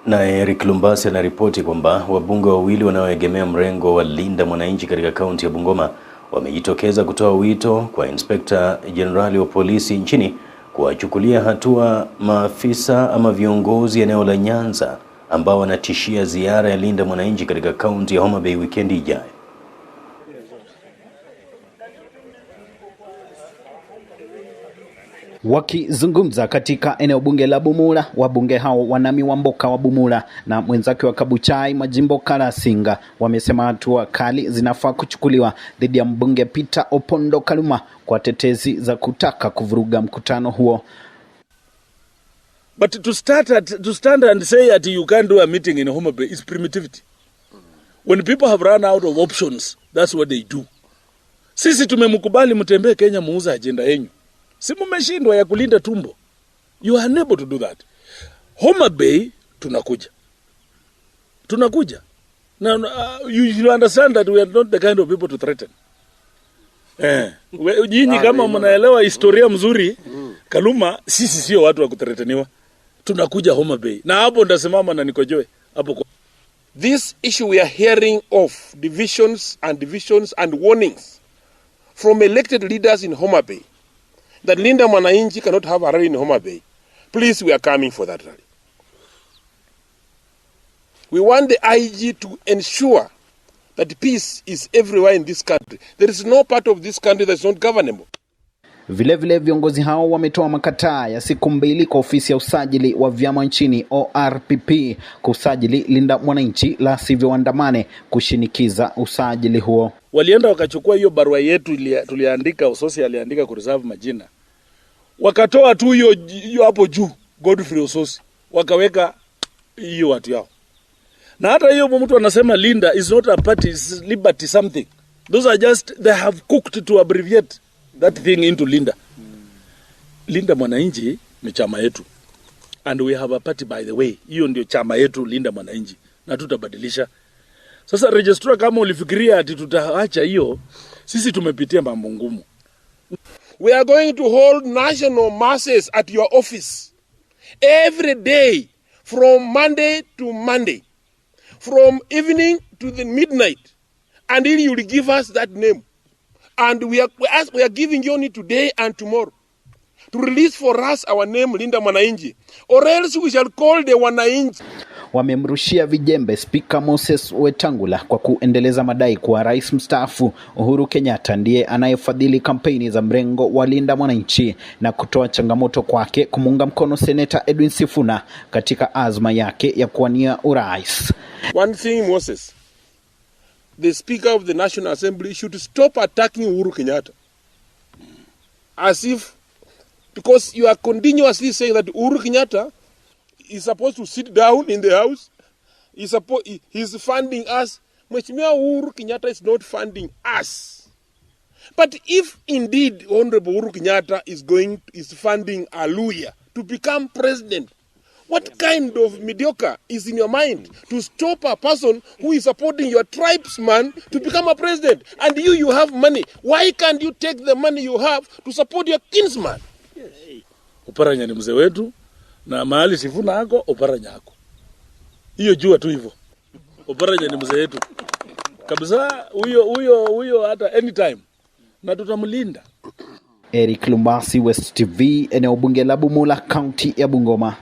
Na Eric Lumbasi anaripoti kwamba wabunge wawili wanaoegemea mrengo wa Linda Mwananchi katika kaunti ya Bungoma wamejitokeza kutoa wito kwa Inspekta Jenerali wa polisi nchini kuwachukulia hatua maafisa ama viongozi eneo la Nyanza ambao wanatishia ziara ya Linda Mwananchi katika kaunti ya Homa Bay wikendi ijayo. Wakizungumza katika eneo bunge la Bumula, wabunge hao Wanami Wamboka wa Bumula na mwenzake wa Kabuchai Majimbo Karasinga wamesema hatua kali zinafaa kuchukuliwa dhidi ya mbunge Peter Opondo Kaluma kwa tetezi za kutaka kuvuruga mkutano huo. But to stand and say that you can't do a meeting in Homa Bay is primitivity. When people have run out of options, that's what they do. Sisi tumemkubali mtembee Kenya muuza agenda yenu. Si mmeshindwa ya kulinda tumbo. You are unable to do that. Homa Bay tunakuja. Now you understand that we are not the kind of people to threaten. Nyinyi kama mnaelewa historia mzuri, Kaluma sisi sio watu wa kuthreateniwa. Tunakuja Homa Bay. Na hapo ndasimama na nikojoe hapo. This issue we are hearing of divisions and warnings from elected leaders in Homa Bay that Linda Mwananchi cannot have a rally in Homa Bay. Please, we are coming for that rally. We want the IG to ensure that peace is everywhere in this country. There is no part of this country that is not governable. Vile viongozi hao wametoa makataa ya siku 2 kwa ofisi ya usajili wa vyama nchini ORPP kusajili Linda Mwananchi, la sivyo waandamane kushinikiza usajili huo. Walienda wakachukua hiyo barua yetu tuliandika, Ososi aliandika kureserve majina. Wakatoa tu hiyo hapo juu, Godfrey Ososi. Wakaweka hiyo watu yao. Na hata hiyo mtu anasema Linda is not a party, is Liberty something. Those are just, they have cooked to abbreviate that thing into Linda. Linda Mwananchi ni chama yetu. And we have a party, by the way. Hiyo ndio chama yetu Linda Mwananchi. Na tutabadilisha. Sasa registrar, kama ulifikiria ati tutaacha hiyo, sisi tumepitia mambo ngumu. We are going to hold national masses at your office every day from Monday to Monday, from evening to the midnight, until you will give us that name. And we are giving you only today and tomorrow to release for us our name Linda Mwananchi, or else we shall call the Wananchi. Wamemrushia vijembe Speaker Moses Wetangula kwa kuendeleza madai kuwa rais mstaafu Uhuru Kenyatta ndiye anayefadhili kampeni za mrengo wa Linda Mwananchi, na kutoa changamoto kwake kumunga mkono Senator Edwin Sifuna katika azma yake ya kuwania urais. One thing, Moses, the Speaker of the National Assembly should stop attacking Uhuru Kenyatta. As if, because you are continuously saying that Uhuru Kenyatta is supposed to sit down in the house. He's funding us. Mheshimiwa Uhuru Kenyatta is not funding us. But if indeed Honorable Uhuru Kenyatta is funding a lawyer to become president, what kind of mediocre is in your mind to stop a person who is supporting your tribesman to become a president? And you have money. Why can't you take the money you have to support your kinsman? Oparanya ni mzee wetu. Na mahali Sifuna hako, Oparanya hako. Hiyo jua tu hivyo. Oparanya ni mzee wetu. Kabisa huyo hata anytime. Na tutamlinda. Eric Lumbasi, West TV, eneo bunge la Bumula, kaunti ya Bungoma.